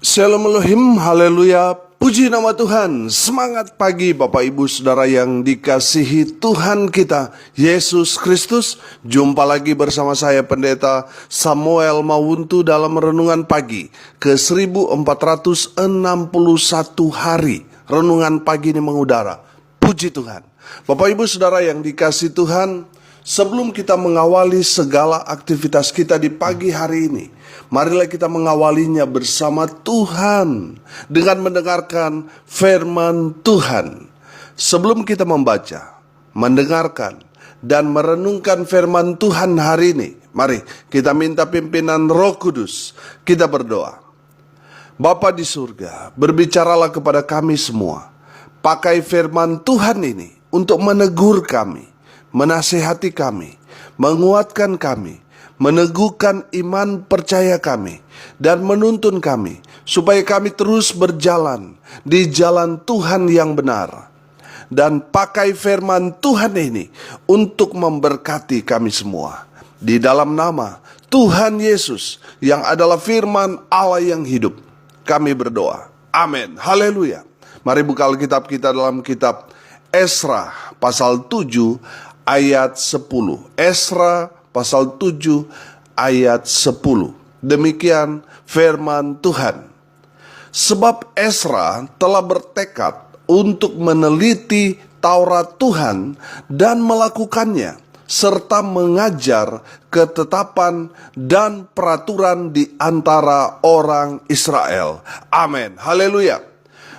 Shalom Elohim, haleluya, puji nama Tuhan. Semangat pagi Bapak Ibu Saudara yang dikasihi Tuhan kita, Yesus Kristus. Jumpa lagi bersama saya Pendeta Samuel Mawuntu dalam Renungan Pagi ke 1461 hari. Renungan pagi ini mengudara, puji Tuhan. Bapak Ibu Saudara yang dikasihi Tuhan, sebelum kita mengawali segala aktivitas kita di pagi hari ini, marilah kita mengawalinya bersama Tuhan dengan mendengarkan firman Tuhan. Sebelum kita membaca, mendengarkan, dan merenungkan firman Tuhan hari ini, mari kita minta pimpinan Roh Kudus. Kita berdoa. Bapa di surga, berbicaralah kepada kami semua. Pakai firman Tuhan ini untuk menegur kami, menasihati kami, menguatkan kami, meneguhkan iman percaya kami, dan menuntun kami supaya kami terus berjalan di jalan Tuhan yang benar. Dan pakai firman Tuhan ini untuk memberkati kami semua. Di dalam nama Tuhan Yesus yang adalah firman Allah yang hidup, kami berdoa. Amin. Haleluya. Mari buka Alkitab kita dalam kitab Esra pasal 7 ayat 10. Esra pasal 7 ayat 10. Demikian firman Tuhan. Sebab Esra telah bertekad untuk meneliti Taurat Tuhan dan melakukannya, serta mengajar ketetapan dan peraturan di antara orang Israel. Amin. Haleluya.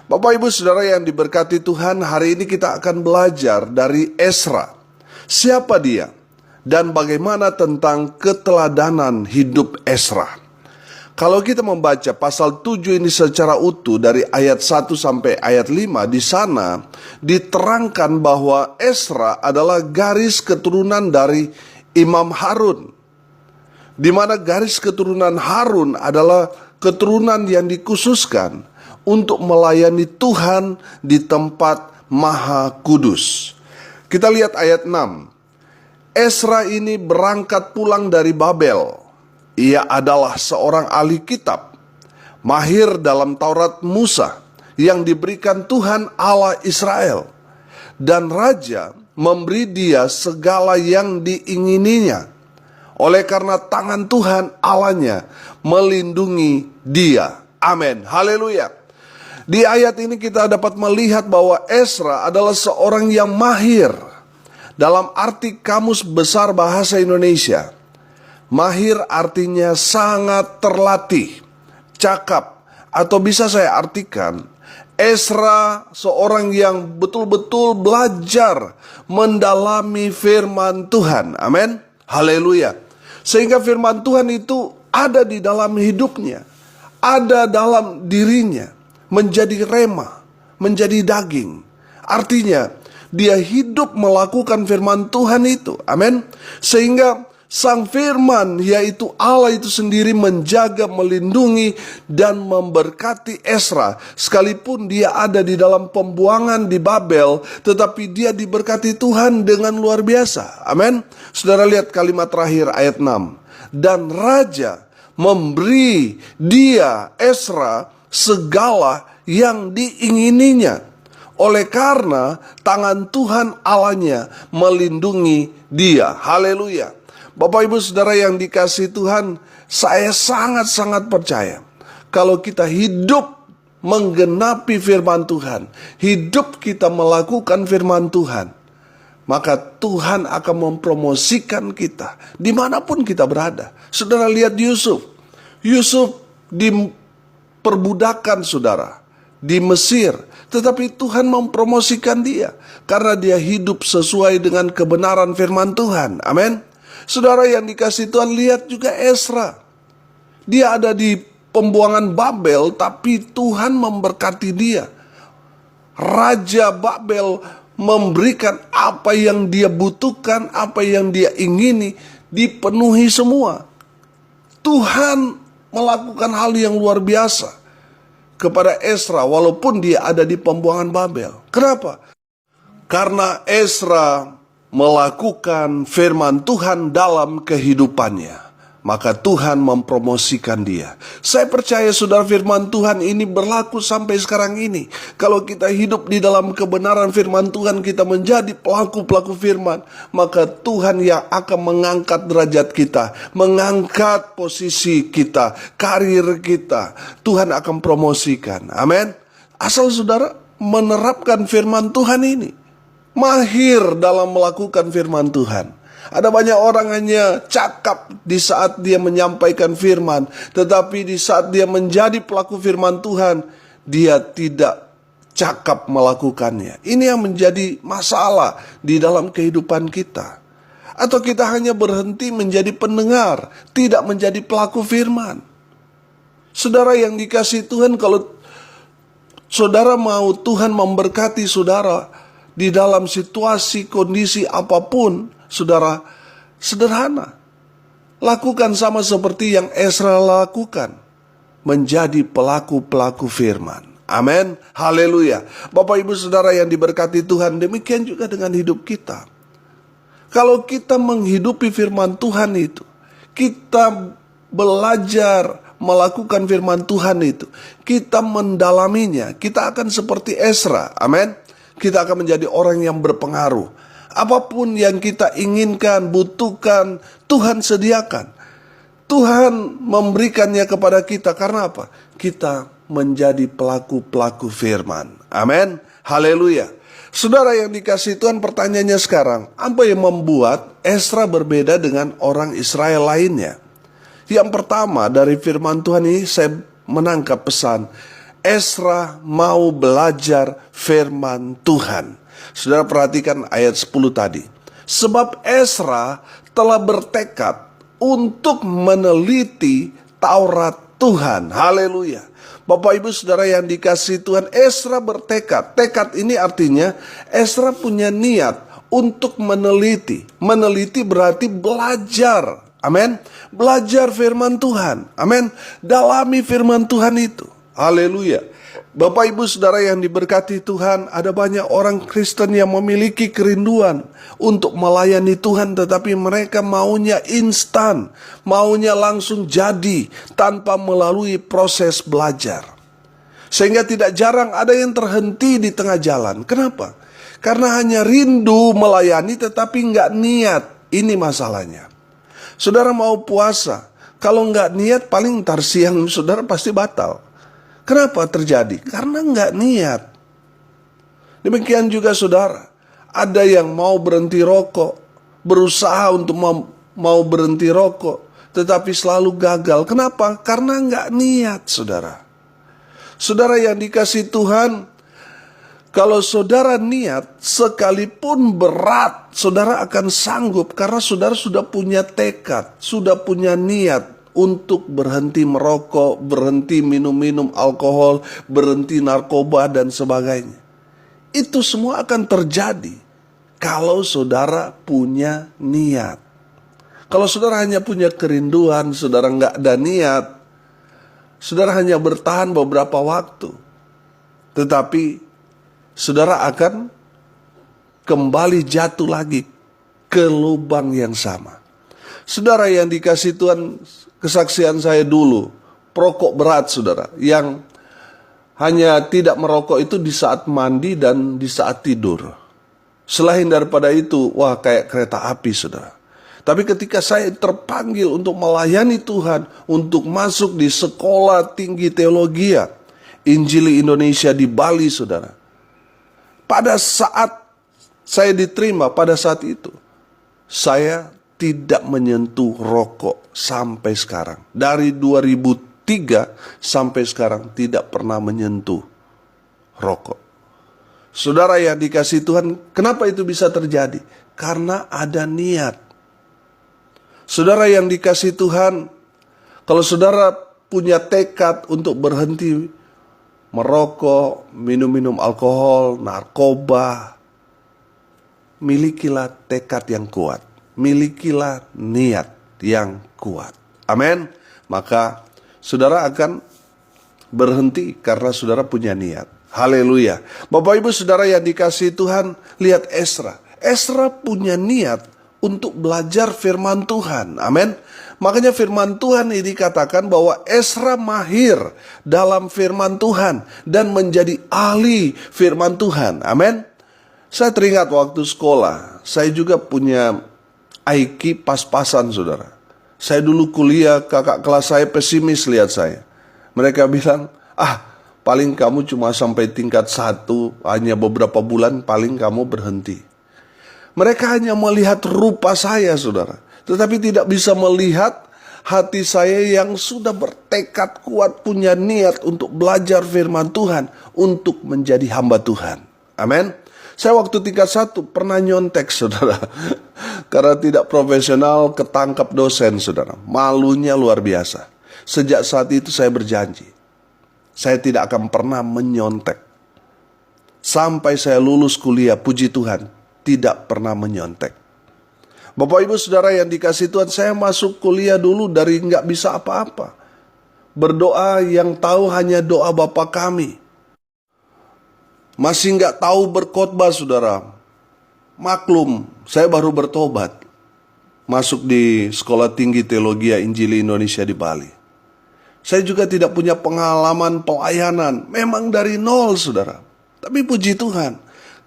Bapak Ibu Saudara yang diberkati Tuhan, hari ini kita akan belajar dari Esra. Siapa dia? Dan bagaimana tentang keteladanan hidup Esra. Kalau kita membaca pasal 7 ini secara utuh dari ayat 1 sampai ayat 5, di sana diterangkan bahwa Esra adalah garis keturunan dari Imam Harun. Di mana garis keturunan Harun adalah keturunan yang dikhususkan untuk melayani Tuhan di tempat Maha Kudus. Kita lihat ayat 6. Esra ini berangkat pulang dari Babel. Ia adalah seorang ahli kitab, mahir dalam Taurat Musa yang diberikan Tuhan Allah Israel. Dan raja memberi dia segala yang diingininya, oleh karena tangan Tuhan Allahnya melindungi dia. Amin. Haleluya. Di ayat ini kita dapat melihat bahwa Esra adalah seorang yang mahir. Dalam arti Kamus Besar Bahasa Indonesia, mahir artinya sangat terlatih, cakap, atau bisa saya artikan, Esra seorang yang betul-betul belajar mendalami firman Tuhan. Amin. Haleluya. Sehingga firman Tuhan itu ada di dalam hidupnya, ada dalam dirinya, menjadi rema, menjadi daging. Artinya, dia hidup melakukan firman Tuhan itu. Amin. Sehingga sang firman, yaitu Allah itu sendiri, menjaga, melindungi, dan memberkati Esra. Sekalipun dia ada di dalam pembuangan di Babel, tetapi dia diberkati Tuhan dengan luar biasa. Amin. Saudara lihat kalimat terakhir ayat 6. Dan raja memberi dia, Esra, segala yang diingininya, oleh karena tangan Tuhan Allahnya melindungi dia. Haleluya. Bapak Ibu Saudara yang dikasihi Tuhan, saya sangat-sangat percaya kalau kita hidup menggenapi firman Tuhan, hidup kita melakukan firman Tuhan, maka Tuhan akan mempromosikan kita dimanapun kita berada. Saudara lihat Yusuf. Yusuf diperbudakan saudara di Mesir, tetapi Tuhan mempromosikan dia karena dia hidup sesuai dengan kebenaran firman Tuhan. Amin. Saudara yang dikasihi Tuhan, lihat juga Esra. Dia ada di pembuangan Babel, tapi Tuhan memberkati dia. Raja Babel memberikan apa yang dia butuhkan, apa yang dia ingini, dipenuhi semua. Tuhan melakukan hal yang luar biasa kepada Esra walaupun dia ada di pembuangan Babel. Kenapa? Karena Esra melakukan firman Tuhan dalam kehidupannya. maka Tuhan mempromosikan dia. Saya percaya saudara, firman Tuhan ini berlaku sampai sekarang ini. Kalau kita hidup di dalam kebenaran firman Tuhan, kita menjadi pelaku-pelaku firman, maka Tuhan yang akan mengangkat derajat kita, mengangkat posisi kita, karir kita. Tuhan akan promosikan. Amin. Asal saudara menerapkan firman Tuhan ini, mahir dalam melakukan firman Tuhan. Ada banyak orang hanya cakap di saat dia menyampaikan firman, tetapi di saat dia menjadi pelaku firman Tuhan, dia tidak cakap melakukannya. Ini yang menjadi masalah di dalam kehidupan kita. Atau kita hanya berhenti menjadi pendengar, tidak menjadi pelaku firman. Saudara yang dikasihi Tuhan, kalau saudara mau Tuhan memberkati saudara di dalam situasi, kondisi apapun, saudara, sederhana. Lakukan sama seperti yang Ezra lakukan. Menjadi pelaku-pelaku firman. Amin. Haleluya. Bapak ibu saudara yang diberkati Tuhan, demikian juga dengan hidup kita. Kalau kita menghidupi firman Tuhan itu, kita belajar melakukan firman Tuhan itu, kita mendalaminya, kita akan seperti Ezra. Amin. Kita akan menjadi orang yang berpengaruh. Apapun yang kita inginkan, butuhkan, Tuhan sediakan. Tuhan memberikannya kepada kita. Karena apa? Kita menjadi pelaku-pelaku firman. Amin. Haleluya. Saudara yang dikasihi Tuhan, pertanyaannya sekarang, apa yang membuat Ezra berbeda dengan orang Israel lainnya? Yang pertama, dari firman Tuhan ini saya menangkap pesan, Ezra mau belajar firman Tuhan. Saudara perhatikan ayat 10 tadi. Sebab Ezra telah bertekad untuk meneliti Taurat Tuhan. Haleluya. Bapak ibu saudara yang dikasihi Tuhan, Ezra bertekad. Tekad ini artinya Ezra punya niat untuk meneliti. Meneliti berarti belajar. Amin. Belajar firman Tuhan. Amin. Dalami firman Tuhan itu. Haleluya. Bapak ibu saudara yang diberkati Tuhan, ada banyak orang Kristen yang memiliki kerinduan untuk melayani Tuhan, tetapi mereka maunya instan, maunya langsung jadi tanpa melalui proses belajar. Sehingga tidak jarang ada yang terhenti di tengah jalan. Kenapa? Karena hanya rindu melayani tetapi nggak niat. Ini masalahnya. Saudara mau puasa, kalau nggak niat paling ntar siang saudara pasti batal. Kenapa terjadi? Karena nggak niat. Demikian juga saudara, ada yang mau berhenti rokok, berusaha untuk mau berhenti rokok, tetapi selalu gagal. Kenapa? Karena nggak niat, saudara. Saudara yang dikasihi Tuhan, kalau saudara niat, sekalipun berat, saudara akan sanggup karena saudara sudah punya tekad, sudah punya niat untuk berhenti merokok, berhenti minum-minum alkohol, berhenti narkoba dan sebagainya. Itu semua akan terjadi kalau saudara punya niat. Kalau saudara hanya punya kerinduan, saudara nggak ada niat, saudara hanya bertahan beberapa waktu, tetapi saudara akan kembali jatuh lagi ke lubang yang sama. Saudara yang dikasihi Tuhan, kesaksian saya dulu, perokok berat saudara, yang hanya tidak merokok itu di saat mandi dan di saat tidur. Selain daripada itu, wah kayak kereta api saudara. Tapi ketika saya terpanggil untuk melayani Tuhan, untuk masuk di sekolah tinggi teologi Injili Indonesia di Bali saudara. Pada saat saya diterima, pada saat itu, saya tidak menyentuh rokok sampai sekarang. Dari 2003 sampai sekarang tidak pernah menyentuh rokok. Saudara yang dikasihi Tuhan, kenapa itu bisa terjadi? Karena ada niat. Saudara yang dikasihi Tuhan, kalau saudara punya tekad untuk berhenti merokok, minum-minum alkohol, narkoba, milikilah tekad yang kuat. Milikilah niat yang kuat. Amin. Maka saudara akan berhenti karena saudara punya niat. Haleluya. Bapak ibu saudara yang dikasihi Tuhan, lihat Ezra. Ezra punya niat untuk belajar firman Tuhan. Amin. Makanya firman Tuhan ini dikatakan bahwa Ezra mahir dalam firman Tuhan dan menjadi ahli firman Tuhan. Amin. Saya teringat waktu sekolah, saya juga punya IQ pas-pasan, saudara. Saya dulu kuliah, kakak kelas saya pesimis lihat saya. Mereka bilang, paling kamu cuma sampai tingkat 1, hanya beberapa bulan paling kamu berhenti. Mereka hanya melihat rupa saya, saudara. Tetapi tidak bisa melihat hati saya yang sudah bertekad kuat, punya niat untuk belajar firman Tuhan, untuk menjadi hamba Tuhan. Amin. Saya waktu tingkat 1 pernah nyontek, saudara. Karena tidak profesional, ketangkap dosen, saudara. Malunya luar biasa. Sejak saat itu saya berjanji, saya tidak akan pernah menyontek. Sampai saya lulus kuliah, puji Tuhan, tidak pernah menyontek. Bapak Ibu Saudara yang dikasihi Tuhan, saya masuk kuliah dulu dari nggak bisa apa-apa. Berdoa yang tahu hanya doa Bapa kami. Masih nggak tahu berkhotbah, saudara. Maklum, saya baru bertobat. Masuk di Sekolah Tinggi Teologi Injili Indonesia di Bali. Saya juga tidak punya pengalaman pelayanan. Memang dari nol, saudara. Tapi puji Tuhan,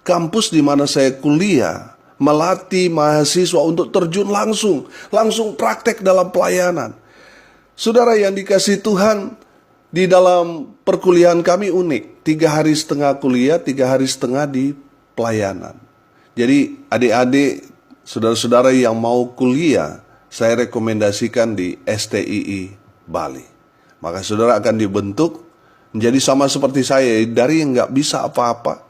kampus di mana saya kuliah melatih mahasiswa untuk terjun langsung praktek dalam pelayanan. Saudara yang dikasihi Tuhan, di dalam perkuliahan kami unik. 3 hari setengah kuliah, 3 hari setengah di pelayanan. Jadi adik-adik, saudara-saudara yang mau kuliah, saya rekomendasikan di STII Bali. Maka saudara akan dibentuk menjadi sama seperti saya, dari yang nggak bisa apa-apa,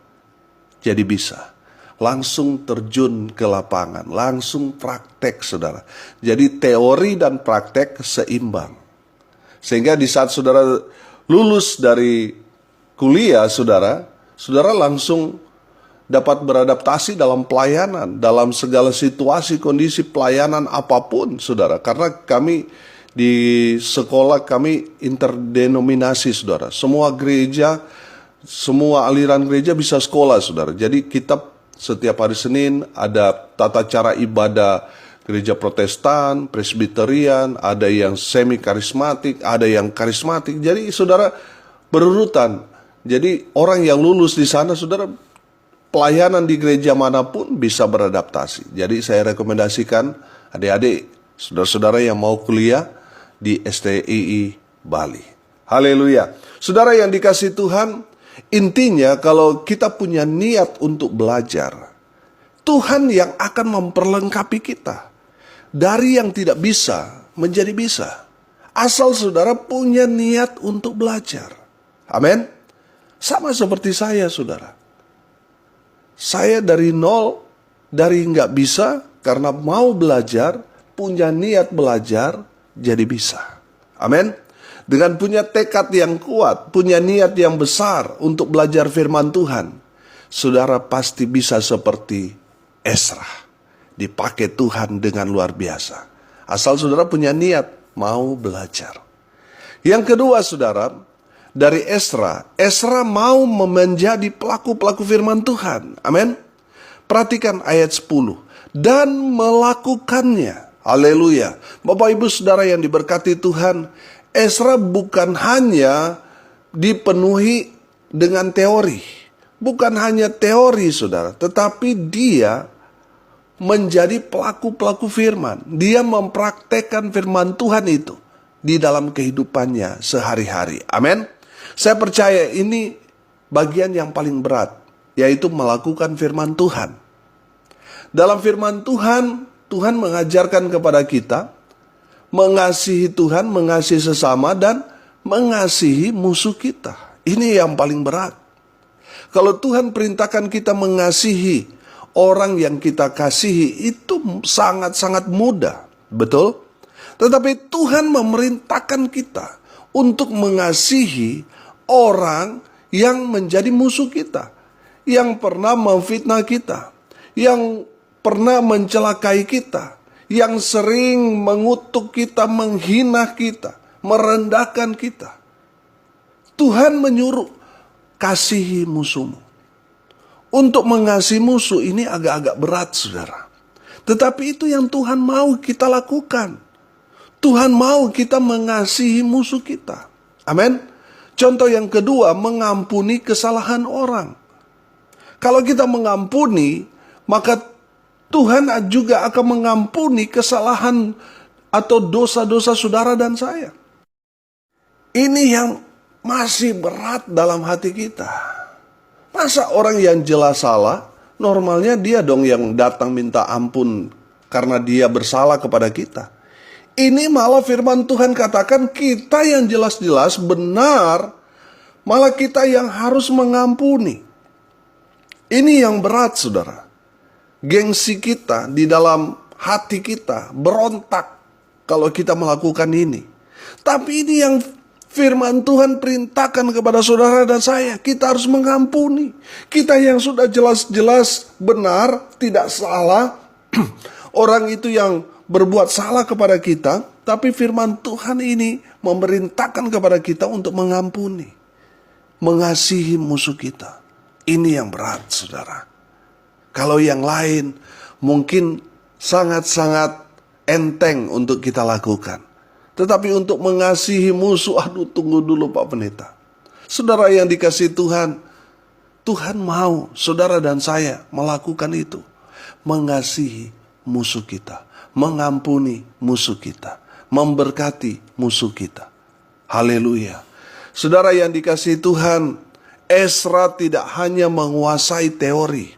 jadi bisa. Langsung terjun ke lapangan, langsung praktek, saudara. Jadi teori dan praktek seimbang. Sehingga di saat saudara lulus dari kuliah, saudara langsung dapat beradaptasi dalam pelayanan, dalam segala situasi, kondisi pelayanan apapun, saudara. Karena kami di sekolah kami interdenominasi, saudara. Semua gereja, semua aliran gereja bisa sekolah, saudara. Jadi kita setiap hari Senin ada tata cara ibadah gereja Protestan, Presbyterian, ada yang semi karismatik, ada yang karismatik. Jadi saudara berurutan. Jadi orang yang lulus di sana, saudara, pelayanan di gereja manapun bisa beradaptasi. Jadi saya rekomendasikan adik-adik, saudara-saudara yang mau kuliah di STII Bali. Haleluya. Saudara yang dikasihi Tuhan, intinya kalau kita punya niat untuk belajar, Tuhan yang akan memperlengkapi kita. Dari yang tidak bisa menjadi bisa. Asal saudara punya niat untuk belajar. Amin. Sama seperti saya, saudara. Saya dari nol, dari nggak bisa, karena mau belajar, punya niat belajar, jadi bisa. Amin. Dengan punya tekad yang kuat, punya niat yang besar untuk belajar firman Tuhan, saudara pasti bisa seperti Ezra. Dipakai Tuhan dengan luar biasa. Asal saudara punya niat, mau belajar. Yang kedua, saudara, dari Ezra mau menjadi pelaku-pelaku firman Tuhan. Amin. Perhatikan ayat 10. Dan melakukannya. Haleluya. Bapak Ibu Saudara yang diberkati Tuhan, Ezra bukan hanya dipenuhi dengan teori. Bukan hanya teori, saudara. Tetapi dia menjadi pelaku-pelaku firman. Dia mempraktekkan firman Tuhan itu di dalam kehidupannya sehari-hari. Amin. Saya percaya ini bagian yang paling berat, yaitu melakukan firman Tuhan. Dalam firman Tuhan, Tuhan mengajarkan kepada kita mengasihi Tuhan, mengasihi sesama, dan mengasihi musuh kita. Ini yang paling berat. Kalau Tuhan perintahkan kita mengasihi orang yang kita kasihi, itu sangat-sangat mudah. Betul? Tetapi Tuhan memerintahkan kita untuk mengasihi orang yang menjadi musuh kita, yang pernah memfitnah kita, yang pernah mencelakai kita, yang sering mengutuk kita, menghina kita, merendahkan kita. Tuhan menyuruh, kasihi musuhmu. Untuk mengasihi musuh ini agak-agak berat, saudara. Tetapi itu yang Tuhan mau kita lakukan. Tuhan mau kita mengasihi musuh kita. Amin. Contoh yang kedua, mengampuni kesalahan orang. Kalau kita mengampuni, maka Tuhan juga akan mengampuni kesalahan atau dosa-dosa saudara dan saya. Ini yang masih berat dalam hati kita. Masa orang yang jelas salah, normalnya dia dong yang datang minta ampun karena dia bersalah kepada kita. Ini malah firman Tuhan katakan kita yang jelas-jelas benar, malah kita yang harus mengampuni. Ini yang berat, saudara. Gengsi kita di dalam hati kita berontak kalau kita melakukan ini. Tapi ini yang firman Tuhan perintahkan kepada saudara dan saya. Kita harus mengampuni. Kita yang sudah jelas-jelas benar, tidak salah. Orang itu yang berbuat salah kepada kita, tapi firman Tuhan ini memerintahkan kepada kita untuk mengampuni, mengasihi musuh kita. Ini yang berat, saudara. Kalau yang lain mungkin sangat-sangat enteng untuk kita lakukan, tetapi untuk mengasihi musuh, aduh, tunggu dulu Pak Pendeta. Saudara yang dikasihi Tuhan, Tuhan mau saudara dan saya melakukan itu, mengasihi musuh kita, mengampuni musuh kita, memberkati musuh kita. Haleluya. Saudara yang dikasihi Tuhan, Ezra tidak hanya menguasai teori,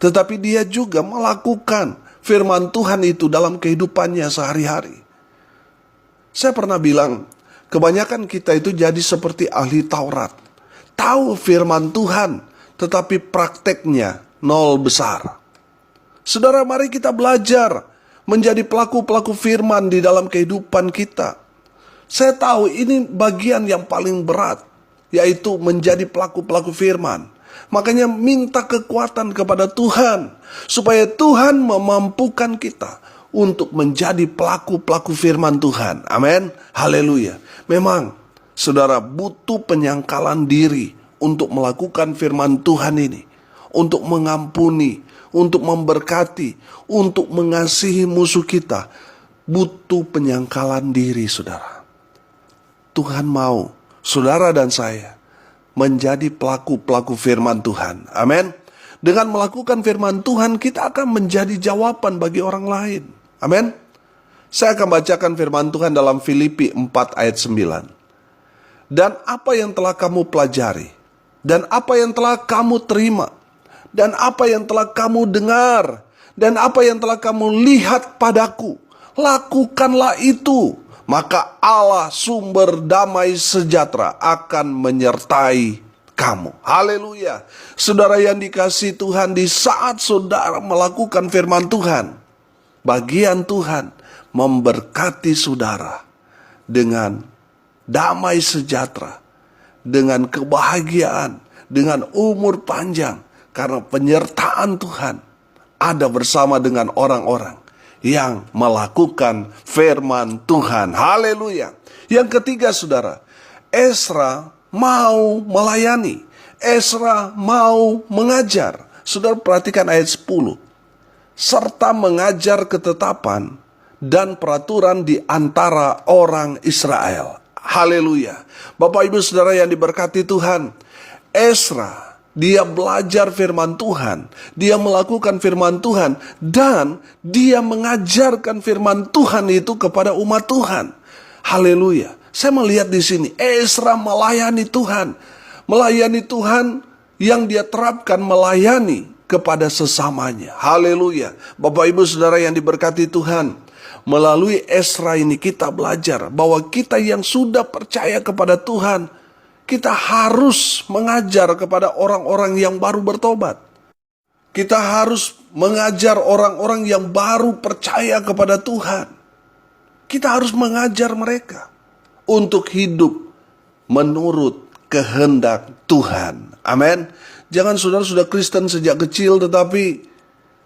tetapi dia juga melakukan firman Tuhan itu dalam kehidupannya sehari-hari. Saya pernah bilang, kebanyakan kita itu jadi seperti ahli Taurat. Tahu firman Tuhan, tetapi prakteknya nol besar. Saudara, mari kita belajar menjadi pelaku-pelaku firman di dalam kehidupan kita. Saya tahu ini bagian yang paling berat, yaitu menjadi pelaku-pelaku firman. Makanya minta kekuatan kepada Tuhan, supaya Tuhan memampukan kita untuk menjadi pelaku-pelaku firman Tuhan. Amin. Haleluya. Memang, saudara, butuh penyangkalan diri untuk melakukan firman Tuhan ini. Untuk mengampuni, untuk memberkati, untuk mengasihi musuh kita. Butuh penyangkalan diri, saudara. Tuhan mau saudara dan saya menjadi pelaku-pelaku firman Tuhan. Amin. Dengan melakukan firman Tuhan, kita akan menjadi jawaban bagi orang lain. Amin. Saya akan bacakan firman Tuhan dalam Filipi 4 ayat 9. Dan apa yang telah kamu pelajari, dan apa yang telah kamu terima, dan apa yang telah kamu dengar, dan apa yang telah kamu lihat padaku, lakukanlah itu. Maka Allah sumber damai sejahtera akan menyertai kamu. Haleluya. Saudara yang dikasihi Tuhan, di saat saudara melakukan firman Tuhan, bagian Tuhan memberkati saudara dengan damai sejahtera, dengan kebahagiaan, dengan umur panjang, karena penyertaan Tuhan ada bersama dengan orang-orang yang melakukan firman Tuhan. Haleluya. Yang ketiga, saudara, Ezra mau melayani. Ezra mau mengajar. Saudara perhatikan ayat 10. Serta mengajar ketetapan dan peraturan di antara orang Israel. Haleluya. Bapak Ibu Saudara yang diberkati Tuhan, Ezra, dia belajar firman Tuhan, dia melakukan firman Tuhan, dan dia mengajarkan firman Tuhan itu kepada umat Tuhan. Haleluya. Saya melihat di sini, Ezra melayani Tuhan. Melayani Tuhan yang dia terapkan melayani kepada sesamanya. Haleluya. Bapak Ibu Saudara yang diberkati Tuhan, melalui Ezra ini kita belajar bahwa kita yang sudah percaya kepada Tuhan, kita harus mengajar kepada orang-orang yang baru bertobat. Kita harus mengajar orang-orang yang baru percaya kepada Tuhan. Kita harus mengajar mereka untuk hidup menurut kehendak Tuhan. Amin. Jangan saudara sudah Kristen sejak kecil tetapi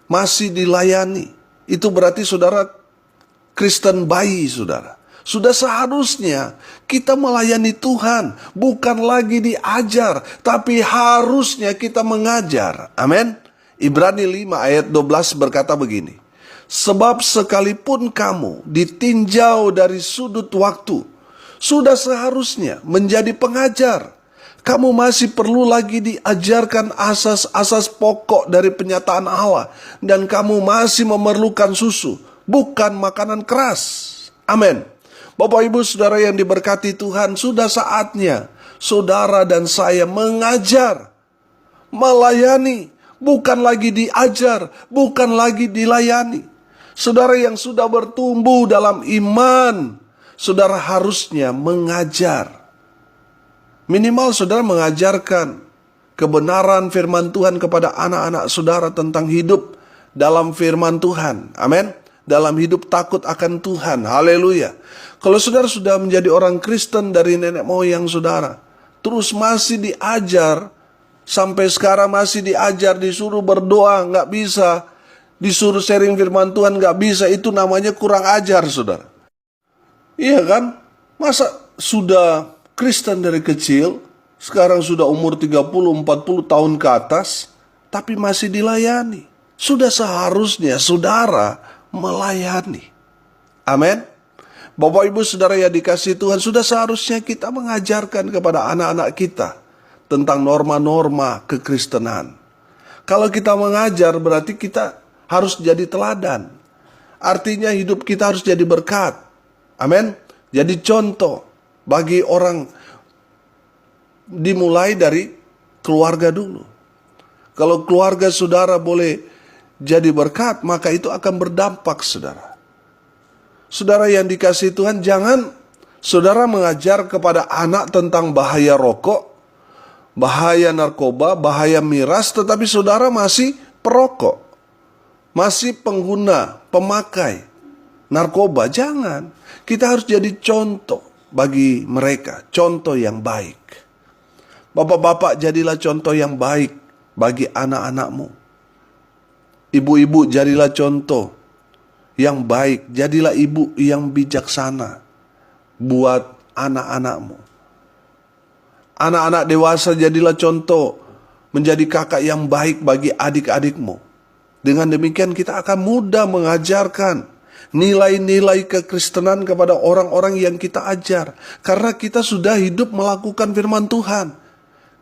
masih dilayani. Itu berarti saudara Kristen bayi, saudara. Sudah seharusnya kita melayani Tuhan, bukan lagi diajar, tapi harusnya kita mengajar. Amin. Ibrani 5 ayat 12 berkata begini. Sebab sekalipun kamu ditinjau dari sudut waktu, sudah seharusnya menjadi pengajar. Kamu masih perlu lagi diajarkan asas-asas pokok dari penyataan Allah. Dan kamu masih memerlukan susu, bukan makanan keras. Amin. Bapak Ibu Saudara yang diberkati Tuhan, sudah saatnya saudara dan saya mengajar, melayani, bukan lagi diajar, bukan lagi dilayani. Saudara yang sudah bertumbuh dalam iman, saudara harusnya mengajar. Minimal saudara mengajarkan kebenaran firman Tuhan kepada anak-anak saudara tentang hidup dalam firman Tuhan. Amin. Dalam hidup takut akan Tuhan. Haleluya. Kalau saudara sudah menjadi orang Kristen dari nenek moyang saudara, terus masih diajar, sampai sekarang masih diajar, disuruh berdoa nggak bisa, disuruh sharing firman Tuhan nggak bisa, itu namanya kurang ajar saudara. Iya kan? Masa sudah Kristen dari kecil, sekarang sudah umur 30-40 tahun ke atas, tapi masih dilayani. Sudah seharusnya saudara melayani. Amin. Bapak Ibu Saudara yang dikasihi Tuhan, sudah seharusnya kita mengajarkan kepada anak-anak kita tentang norma-norma kekristenan. Kalau kita mengajar berarti kita harus jadi teladan. Artinya hidup kita harus jadi berkat. Amin. Jadi contoh bagi orang, dimulai dari keluarga dulu. Kalau keluarga saudara boleh jadi berkat, maka itu akan berdampak saudara. Saudara yang dikasihi Tuhan, jangan saudara mengajar kepada anak tentang bahaya rokok, bahaya narkoba, bahaya miras, tetapi saudara masih perokok, masih pengguna, pemakai narkoba. Jangan. Kita harus jadi contoh bagi mereka, contoh yang baik. Bapak-bapak, jadilah contoh yang baik bagi anak-anakmu. Ibu-ibu, jadilah contoh yang baik, jadilah ibu yang bijaksana buat anak-anakmu. Anak-anak dewasa, jadilah contoh menjadi kakak yang baik bagi adik-adikmu. Dengan demikian kita akan mudah mengajarkan nilai-nilai kekristenan kepada orang-orang yang kita ajar. Karena kita sudah hidup melakukan firman Tuhan.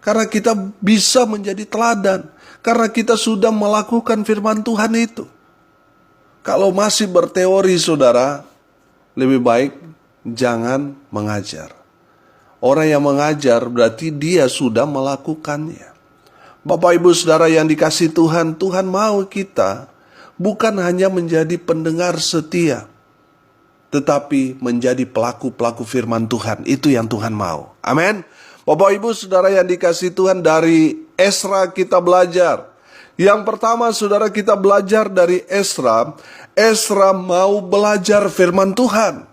Karena kita bisa menjadi teladan. Karena kita sudah melakukan firman Tuhan itu. Kalau masih berteori saudara, lebih baik jangan mengajar. Orang yang mengajar berarti dia sudah melakukannya. Bapak Ibu Saudara yang dikasihi Tuhan, Tuhan mau kita bukan hanya menjadi pendengar setia, tetapi menjadi pelaku-pelaku firman Tuhan. Itu yang Tuhan mau. Amin. Bapak Ibu Saudara yang dikasihi Tuhan, dari Esra kita belajar. Yang pertama saudara, kita belajar dari Esra. Esra mau belajar firman Tuhan.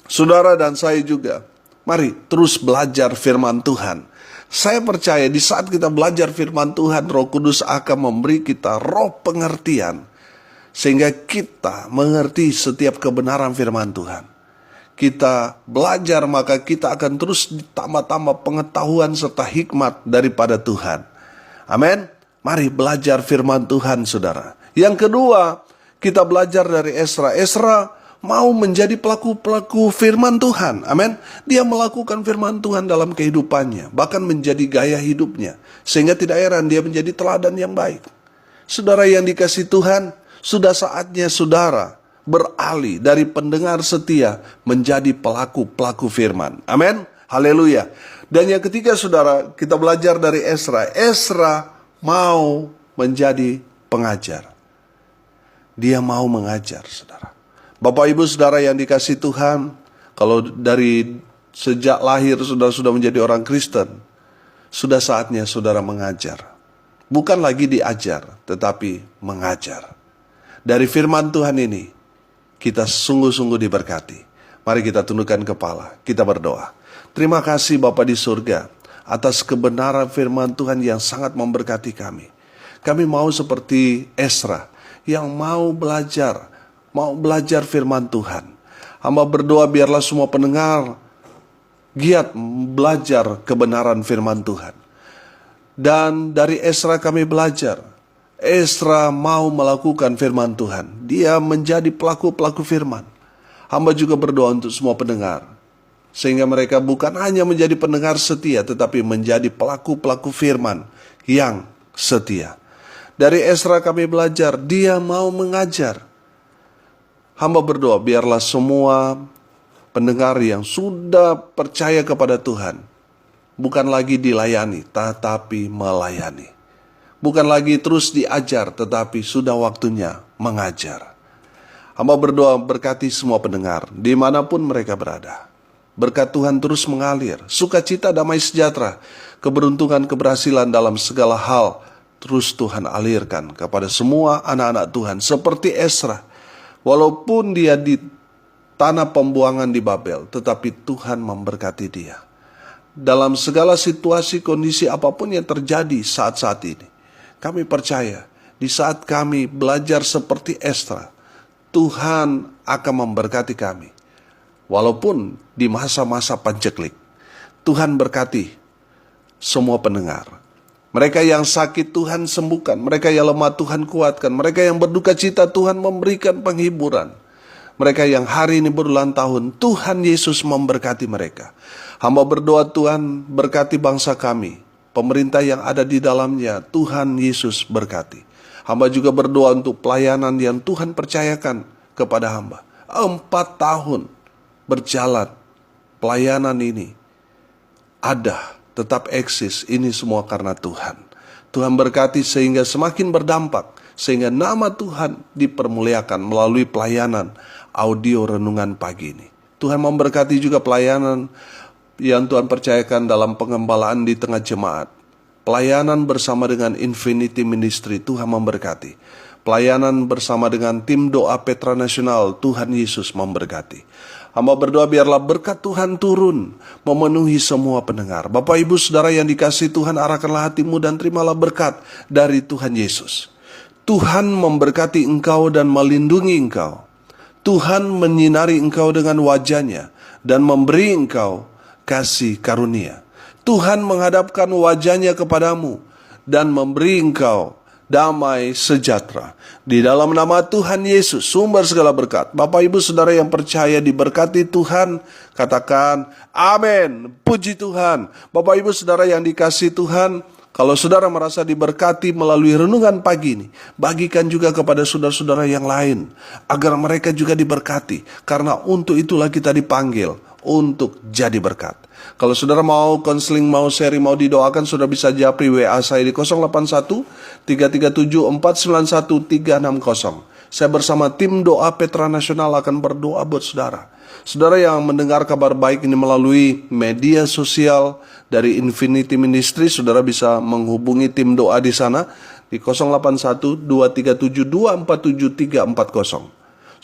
Saudara dan saya juga, mari terus belajar firman Tuhan. Saya percaya di saat kita belajar firman Tuhan, Roh Kudus akan memberi kita roh pengertian, sehingga kita mengerti setiap kebenaran firman Tuhan. Kita belajar, maka kita akan terus ditambah-tambah pengetahuan serta hikmat daripada Tuhan. Amin. Mari belajar firman Tuhan saudara. Yang kedua, kita belajar dari Esra. Esra mau menjadi pelaku-pelaku firman Tuhan. Amin. Dia melakukan firman Tuhan dalam kehidupannya, bahkan menjadi gaya hidupnya, sehingga tidak heran dia menjadi teladan yang baik. Saudara yang dikasihi Tuhan, sudah saatnya saudara beralih dari pendengar setia menjadi pelaku-pelaku firman. Amin. Haleluya. Dan yang ketiga saudara, kita belajar dari Esra. Esra mau menjadi pengajar. Dia mau mengajar saudara. Bapak Ibu Saudara yang dikasihi Tuhan, kalau dari sejak lahir saudara sudah menjadi orang Kristen, sudah saatnya saudara mengajar. Bukan lagi diajar, tetapi mengajar. Dari firman Tuhan ini, kita sungguh-sungguh diberkati. Mari kita tundukkan kepala, kita berdoa. Terima kasih Bapa di surga, atas kebenaran firman Tuhan yang sangat memberkati kami. Kami mau seperti Esra, yang mau belajar firman Tuhan. Hamba berdoa biarlah semua pendengar giat belajar kebenaran firman Tuhan. Dan dari Esra kami belajar Esra mau melakukan firman Tuhan. Dia menjadi pelaku-pelaku firman. Hamba juga berdoa untuk semua pendengar, sehingga mereka bukan hanya menjadi pendengar setia, tetapi menjadi pelaku-pelaku firman yang setia. Dari Esra kami belajar, dia mau mengajar. Hamba berdoa, biarlah semua pendengar yang sudah percaya kepada Tuhan bukan lagi dilayani, tetapi melayani. Bukan lagi terus diajar, tetapi sudah waktunya mengajar. Hamba berdoa berkati semua pendengar, dimanapun mereka berada. Berkat Tuhan terus mengalir, sukacita, damai sejahtera, keberuntungan, keberhasilan dalam segala hal, terus Tuhan alirkan kepada semua anak-anak Tuhan. Seperti Esra, walaupun dia di tanah pembuangan di Babel, tetapi Tuhan memberkati dia. Dalam segala situasi, kondisi apapun yang terjadi saat-saat ini, kami percaya di saat kami belajar seperti Esra, Tuhan akan memberkati kami. Walaupun di masa-masa panceklik, Tuhan berkati semua pendengar. Mereka yang sakit Tuhan sembuhkan, mereka yang lemah Tuhan kuatkan, mereka yang berduka cita Tuhan memberikan penghiburan. Mereka yang hari ini berulang tahun, Tuhan Yesus memberkati mereka. Hamba berdoa, Tuhan berkati bangsa kami, pemerintah yang ada di dalamnya, Tuhan Yesus berkati. Hamba juga berdoa untuk pelayanan yang Tuhan percayakan kepada hamba. 4 tahun berjalan pelayanan ini ada, tetap eksis. Ini semua karena Tuhan. Tuhan berkati sehingga semakin berdampak, sehingga nama Tuhan dipermuliakan melalui pelayanan audio renungan pagi ini. Tuhan memberkati juga pelayanan yang Tuhan percayakan dalam pengembalaan di tengah jemaat. Pelayanan bersama dengan Infinity Ministry, Tuhan memberkati. Pelayanan bersama dengan tim doa Petra Nasional, Tuhan Yesus memberkati. Hamba berdoa biarlah berkat Tuhan turun memenuhi semua pendengar. Bapak Ibu Saudara yang dikasihi Tuhan, arahkanlah hatimu dan terimalah berkat dari Tuhan Yesus. Tuhan memberkati engkau dan melindungi engkau. Tuhan menyinari engkau dengan wajah-Nya dan memberi engkau kasih karunia. Tuhan menghadapkan wajah-Nya kepadamu dan memberi engkau damai sejahtera. Di dalam nama Tuhan Yesus, sumber segala berkat. Bapak Ibu Saudara yang percaya diberkati Tuhan, katakan amin. Puji Tuhan. Bapak Ibu Saudara yang dikasihi Tuhan, kalau saudara merasa diberkati melalui renungan pagi ini, bagikan juga kepada saudara-saudara yang lain, agar mereka juga diberkati. Karena untuk itulah kita dipanggil, untuk jadi berkat. Kalau saudara mau konseling, mau sharing, mau didoakan, saudara bisa japri WA saya di 081 337 491 360. Saya bersama tim doa Petra Nasional akan berdoa buat saudara. Saudara yang mendengar kabar baik ini melalui media sosial dari Infinity Ministry, saudara bisa menghubungi tim doa di sana di 081 237 247 340.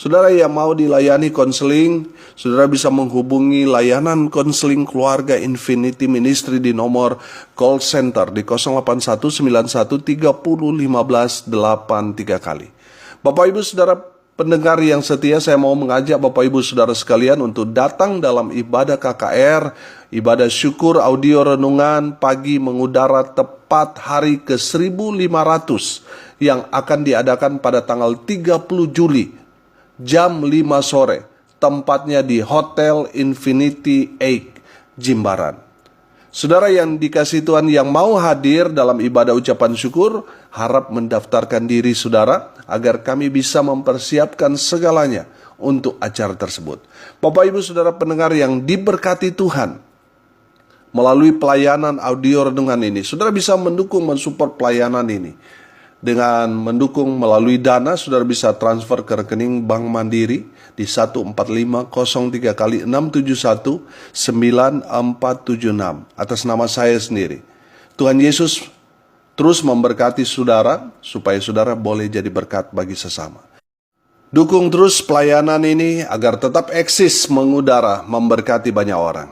Saudara yang mau dilayani konseling, saudara bisa menghubungi layanan konseling keluarga Infinity Ministry di nomor call center di 081 91 30 15 83 kali. Bapak Ibu Saudara pendengar yang setia, saya mau mengajak Bapak Ibu Saudara sekalian untuk datang dalam ibadah KKR, ibadah syukur audio renungan pagi mengudara tepat hari ke-1500 yang akan diadakan pada tanggal 30 Juli jam 5 sore. Tempatnya di Hotel Infinity Egg, Jimbaran. Saudara yang dikasihi Tuhan yang mau hadir dalam ibadah ucapan syukur, harap mendaftarkan diri saudara agar kami bisa mempersiapkan segalanya untuk acara tersebut. Bapak Ibu Saudara pendengar yang diberkati Tuhan, melalui pelayanan audio renungan ini, saudara bisa mendukung, mensupport pelayanan ini. Dengan mendukung melalui dana, saudara bisa transfer ke rekening Bank Mandiri di 14503 kali 671 9476 atas nama saya sendiri. Tuhan Yesus terus memberkati saudara supaya saudara boleh jadi berkat bagi sesama. Dukung terus pelayanan ini agar tetap eksis mengudara, memberkati banyak orang.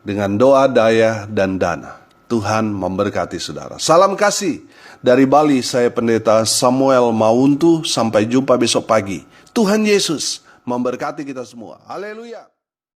Dengan doa, daya, dan dana, Tuhan memberkati saudara. Salam kasih dari Bali, saya Pendeta Samuel Mauntu. Sampai jumpa besok pagi. Tuhan Yesus memberkati kita semua. Haleluya.